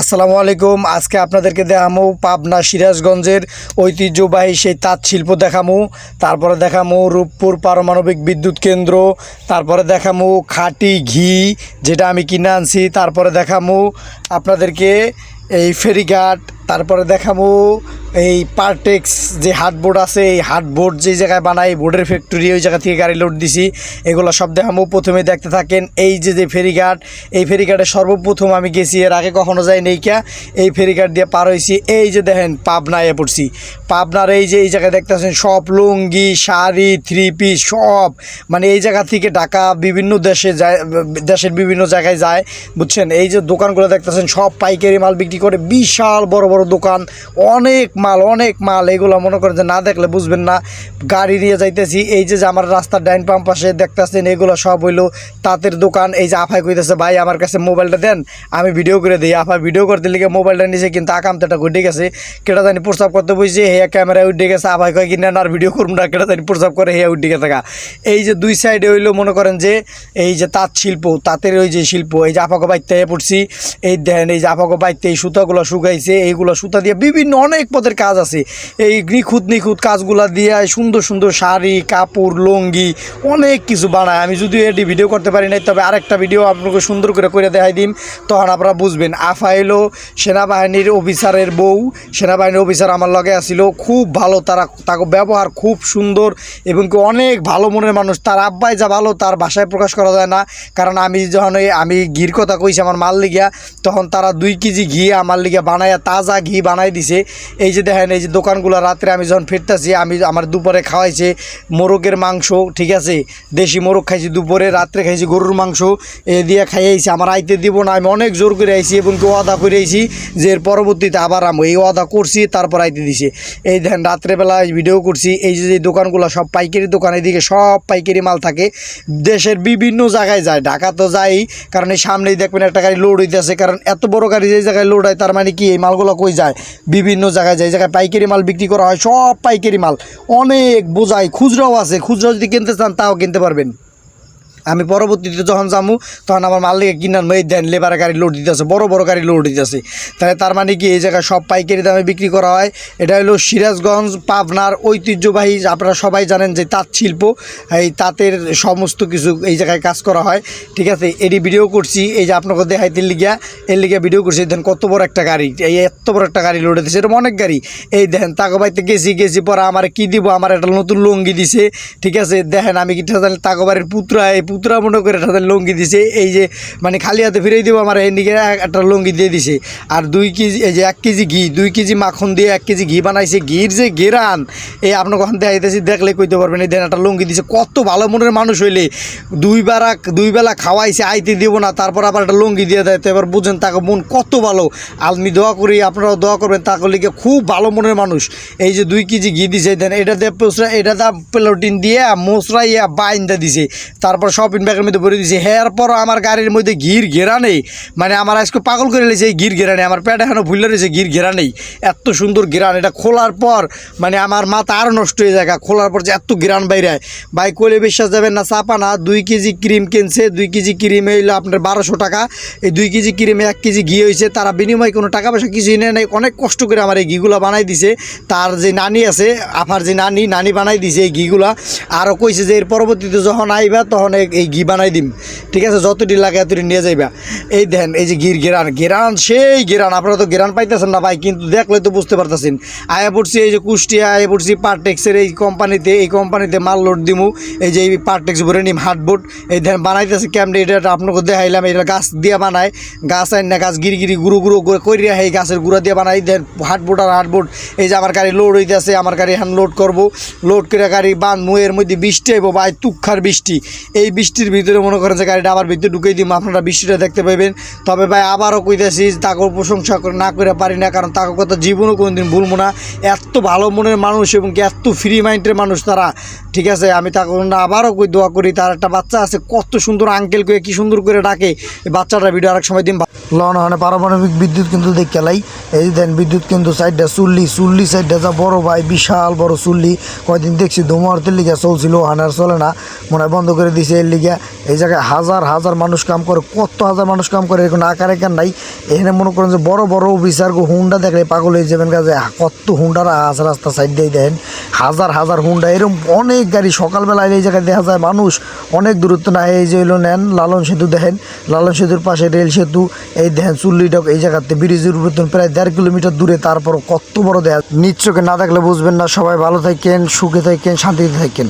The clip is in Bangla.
আসসালামু আলাইকুম। আজকে আপনাদেরকে দেখামো পাবনা সিরাজগঞ্জের ঐতিহ্যবাহী সেই তাঁত শিল্প দেখামো। তারপরে দেখামো রূপপুর পারমাণবিক বিদ্যুৎ কেন্দ্র। তারপরে দেখামো খাঁটি ঘি যেটা আমি কিনে আনছি। তারপরে দেখামো আপনাদেরকে এই ফেরিঘাট। তারপরে দেখামো এই পারটেক্স যে হাটবোর্ড আছে, এই হাটবোর্ড যে জায়গায় বানায় বোর্ডের ফ্যাক্টরি, ওই জায়গা থেকে গাড়ি লোড দিছি। এগুলো সব দেখামো। প্রথমে দেখতে থাকেন এই যে ফেরিঘাট। এই ফেরিঘাটে সর্বপ্রথম আমি গেছি, এর আগে কখনো যাই নেই কা। এই ফেরিঘাট দিয়ে পার হয়েছি। এই যে দেখেন পাবনায় পড়ছি। পাবনার এই যে এই জায়গায় দেখতেছেন সব লুঙ্গি, শাড়ি, থ্রি পিস সব, মানে এই জায়গা থেকে ঢাকা বিভিন্ন দেশে যায়, দেশের বিভিন্ন জায়গায় যায়, বুঝছেন। এই যে দোকানগুলো দেখতেছেন সব পাইকারি মাল বিক্রি করে, বিশাল বড় বড় দোকান, অনেক মাল। এগুলো মনে করেন যে না দেখলে বুঝবেন না। গাড়ি নিয়ে যাইতেছি। এই যে আমার রাস্তার ডাইন পাম্প পাশে দেখতেছেন, এগুলো সব হইলো তাঁতের দোকান। এই যে আফাই কইতেছে ভাই আমার কাছে মোবাইলটা দেন, আমি ভিডিও করে দিই। আফা ভিডিও করতে লিখে মোবাইলটা নিয়েছে, কিন্তু আকামতেটা উঠে গেছে। কেটা জানি প্রস্তাব করতে বসছে, হেয়া ক্যামেরায় উঠে গেছে। আফাই কয় কিনা আর ভিডিও করুন না, কেটা জানি প্রস্তাব করে হেয়া উঠে গেছে। এই যে দুই সাইডে হইলো মনে করেন যে এই যে তাঁত শিল্প, তাঁতের ওই যে শিল্প। এই যে আফাকে বাইতে পড়ছি। এই দেখেন এই যে আফাকে বাইতে এই সুতাগুলো শুকাইছে। এইগুলো সুতা দিয়ে বিভিন্ন অনেক পদের কাজ আছে। এই নিখুঁত কাজগুলা দিয়ে সুন্দর শাড়ি, কাপড়, লুঙ্গি অনেক কিছু বানায়। আমি যদিও এটি ভিডিও করতে পারি নাই, তবে আরেকটা ভিডিও আপনাকে সুন্দর করে দেখাই দিম, তখন আপনারা বুঝবেন। আফা এলো সেনাবাহিনীর অফিসারের বউ। সেনাবাহিনীর অফিসার আমার লগে আসিল, খুব ভালো। তাকে ব্যবহার খুব সুন্দর এবং কি অনেক ভালো মনের মানুষ। তার আব্বাই যা ভালো তার ভাষায় প্রকাশ করা যায় না। কারণ আমি যখন আমি ঘির কথা কইছি আমার মাল লিগিয়া, তখন তারা 2 কেজি ঘি আমার লিগিয়া বানাইয়া, তাজা ঘি বানাই দিছে। এই যে দেখেন এই যে দোকানগুলো, রাত্রে আমি যখন ফিরতেছি, আমার দুপুরে খাওয়াইছে মোরগের মাংস, ঠিক আছে, দেশি মোরগ খাইছি দুপুরে, রাত্রে খাইছি গরুর মাংস। এ দিয়ে খাইয়েছি। আমার আইতে দিব না, আমি অনেক জোর করে আইছি এবং কি ওয়াদা করে আইছি যে এর পরবর্তীতে আবার আমি এই ওয়াদা করছি, তারপর আইতে দিছে। এই দেখেন রাত্রেবেলা ভিডিও করছি। এই যে দোকানগুলো সব পাইকারি দোকান, এদিকে সব পাইকারি মাল থাকে, দেশের বিভিন্ন জায়গায় যায়। ঢাকা তো যাই, কারণ এই সামনেই দেখবেন একটা গাড়ি লোড হইতেছে। কারণ এত বড় গাড়ি যে জায়গায় লোড হয়, তার মানে কি এই মালগুলো কই যায়, বিভিন্ন জায়গায় যায়। এই জায়গায় পাইকারি মাল বিক্রি করা হয়, সব পাইকারি মাল অনেক বোঝায়। খুচরাও আছে, খুচরা যদি কিনতে চান তাও কিনতে পারবেন। আমি পরবর্তীতে যখন যাবো তখন আমার মাল লেগে কিনার মেয়ে দেন, লেবারের গাড়ি লোড দিতেছে, বড় গাড়ি লোড দিতেছে। তাহলে তার মানে কি এই জায়গায় সব পাইকারি দামে বিক্রি করা হয়। এটা হলো সিরাজগঞ্জ পাবনার ঐতিহ্যবাহী, আপনারা সবাই জানেন যে তাঁত শিল্প, এই তাঁতের সমস্ত কিছু এই জায়গায় কাজ করা হয়, ঠিক আছে। এটি ভিডিও করছি, এই যে আপনাকে দেখাইতে লিগিয়া, এর লিগিয়া ভিডিও করছি। দেন কত বড় একটা গাড়ি, এই এত বড় একটা গাড়ি লোড দিচ্ছে, এরকম অনেক গাড়ি। এই দেখেন তাকে বাড়িতে গেছি পরে আমার কি দিব, আমার একটা নতুন লুঙ্গি দিছে, ঠিক আছে। দেখেন আমি কি তাকে বাড়ির পুত্রা মনে করে তাদের লুঙ্গি দিছে। এই যে মানে খালি হাতে ফিরেই দেবো, আমার এদিকে একটা লুঙ্গি দিয়ে দিছে। আর 2 কেজি, এই যে 1 কেজি ঘি, 2 কেজি মাখন দিয়ে 1 কেজি ঘি বানাইছে। ঘির যে গেরান, এই আপনার কখন দেখাইতেছি, দেখলে কইতে পারবেন। এই দেন একটা লুঙ্গি দিছে। কত ভালো মনের মানুষ হইলে দুই বেলা খাওয়াইছে, আইতে দিব না, তারপর আবার একটা লুঙ্গি দিয়ে দেয়। তো এবার বুঝেন তাকে মন কত ভালো। আমি দোয়া করি, আপনারাও দোয়া করবেন। তাকে লিখে খুব ভালো মনের মানুষ। এই যে 2 কেজি ঘি দিছে, দেন এটা দিয়ে প্লোটিন দিয়ে মশরাইয়া বাইন্দা দিছে। তারপর শপিং ব্যাগের মধ্যে ভরে দিয়েছে। এরপর আমার গাড়ির মধ্যে ঘির ঘেরা নেই, মানে আমার আজকে পাগল করে লেগেছে এই ঘির ঘেরা নেই। আমার পেট এখনও ভুলে রয়েছে ঘির ঘেরা নেই, এত সুন্দর ঘেরান। এটা খোলার পর মানে আমার মাথা আরও নষ্ট হয়ে যায়। খোলার পর যে এত ঘেরান বাইরে, ভাই কইলে বিশ্বাস যাবেন না, চাপা না। 2 কেজি ক্রিম কিনছে, 2 কেজি ক্রিমে হইলো আপনার 1200 টাকা। এই 2 কেজি ক্রিমে 1 কেজি ঘি হয়েছে। তারা বিনিময় কোনো টাকা পয়সা কিছুই নেয় নাই, অনেক কষ্ট করে আমার এই ঘিগুলো বানাই দিছে। তার যে নানি আছে, আফার যে নানি বানাই দিছে এই ঘিগুলা। আরও কইছে যে এর পরবর্তীতে যখন আইবা তখন এই ঘি বানাই দিম, ঠিক আছে, যতটি লাগে এতটি নিয়ে যাইবা। এই দেখেন এই যে ঘির ঘেরান সেই ঘেরান। আপনারা তো ঘেরান পাইতেছেন না ভাই, কিন্তু দেখলে তো বুঝতে পারতেছেন। আয়া পড়ছি এই যে কুষ্টিয়া, আয়া পড়ছি পারটেক্সের এই কোম্পানিতে মাল লোড দিমু। এই যে এই পারটেক্স ভরে নিম হাটবোর্ড। এই দেখেন বানাইতেছে কেমনি, এটা আপনাকে দেখাইলাম। এটা গাছ দিয়ে বানায়, গাছ আইন না, গাছ গিরি গুঁড়ো করিয়া এই গাছের গুঁড়া দিয়ে বানাই। দেন হাটবোর্ড। এই যে আমার গাড়ি লোড হইতেছে, আমার গাড়ি হ্যান্ড লোড করবো। লোড করে গাড়ি বাঁধবো। এর মধ্যে বৃষ্টি আইব ভাই, তুক্ষার বৃষ্টি। এই বৃষ্টির ভিতরে মনে করেন যে গাড়িটা আবার ভিতরে ঢুকিয়ে দিব, আপনারা বৃষ্টিটা দেখতে পাবেন। তবে ভাই আবারও কইতেছি, তাকে প্রশংসা না করে পারি না, কারণ তাকে কথা জীবনও কোনোদিন ভুলবো না। এত ভালো মনের মানুষ এবং কি এত ফ্রি মাইন্ডের মানুষ তারা, ঠিক আছে। আমি তাকে আবারও দোয়া করি। তার একটা বাচ্চা আছে, কত সুন্দর আঙ্কেল করে কি সুন্দর করে ডাকে। এই বাচ্চাটা ভিডিও আরেক সময় দিন। লন হয় পারমাণবিক বিদ্যুৎ কিন্তু দেখতে লাই এই দেন বিদ্যুৎ কিন্তু সাইডটা চুল্লি সাইডটা যা বড় ভাই বিশাল বড় চুল্লি কয়দিন দেখছি ধুমারতের লিগা চলছিল হানার চলে না মনে হয় বন্ধ করে দিছে এর লিগা এই জায়গায় হাজার হাজার মানুষ কাম করে কত হাজার মানুষ কাম করে এরকম আকার একার নাই এখানে মনে করেন যে বড় বড় অফিসার হুন্ডা দেখলে পাগল হয়ে যাবেন কাজে কত হুন্ডারা আছে রাস্তা সাইড দিয়ে দেখেন হাজার হাজার হুন্ডা এরকম অনেক গাড়ি সকালবেলা এই জায়গায় দেখা যায় মানুষ অনেক দূরত্ব না এই যে হইলো নেন লালন সেতু দেখেন লালন সেতুর পাশে রেল সেতু এই দেখেন চুল্লিটা এই জায়গাতে ব্রিজের উপর প্রায় 1.5 কিলোমিটার দূরে তারপর কত বড় দেখা নিজ চোখে না দেখলে বুঝবেন না সবাই ভালো থাকেন সুখে থাকেন শান্তিতে থাকেন।